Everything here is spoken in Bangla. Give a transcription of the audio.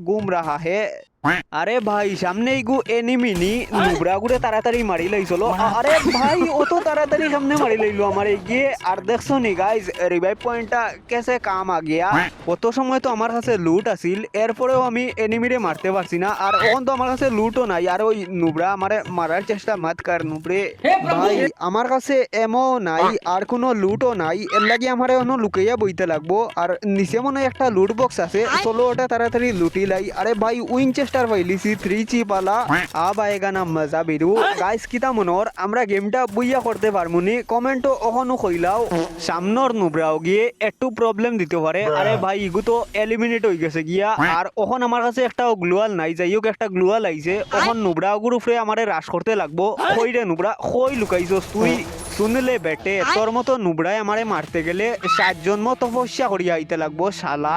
घूम रहा है। আরে ভাই সামনে গু এনিমি নি নুবরা গুড়ে তাড়াতাড়ি মারি লইছলো। আরে ভাই অত তাড়াতাড়ি সামনে মারি লইলো আমার এগিয়ে। আর দেখছো নি গাইজ রিভাইভ পয়েন্টটা কেসে কাম আ গিয়া। কত সময় তো আমার কাছে লুট আছিল, এরপরেও আমি এনিমিরে মারতে পারছি না। আর এখন তো আমার কাছে লুটও নাই। আর ওই নুবরা আমারে মারার চেষ্টা মাত কার নুবরে। ভাই আমার কাছে এমও নাই আর কোনো লুটও নাই, এর লাগি আমার এখনো লুকাইয়া বইতে লাগবো। আর নিচে মনে হয় একটা লুট বক্স আছে, চলো ওটা তাড়াতাড়ি লুটি লাই। আরে ভাই উইনচেস্টার পাইলিছি 3 চিপালা। আব আয়েগা না মজা বিরু। গাইস কিতা মনর আমরা গেমটা বুইয়া করতে পারমুনি কমেন্টও ওখানো কইলাও। সামনের নুবরাও গিয়ে একটু প্রবলেম দিতে পারে। আরে ভাই ইগু তো এলিমিনেট হয়ে গেছে গিয়া। আর ওখন আমার কাছে একটা গ্লুয়াল নাই, যাই হোক একটা গ্লুয়াল আইছে। ওখন নুবরা গুর উপরে আমারে রাশ করতে লাগবো। কই রে নুবরা কই লুকাইছস তুই? শুনলে বেটে তোর মতো নুবরায় আমারে মারতে গেলে 7 জন্ম তপস্যা করিয়া আইতে লাগবো শালা।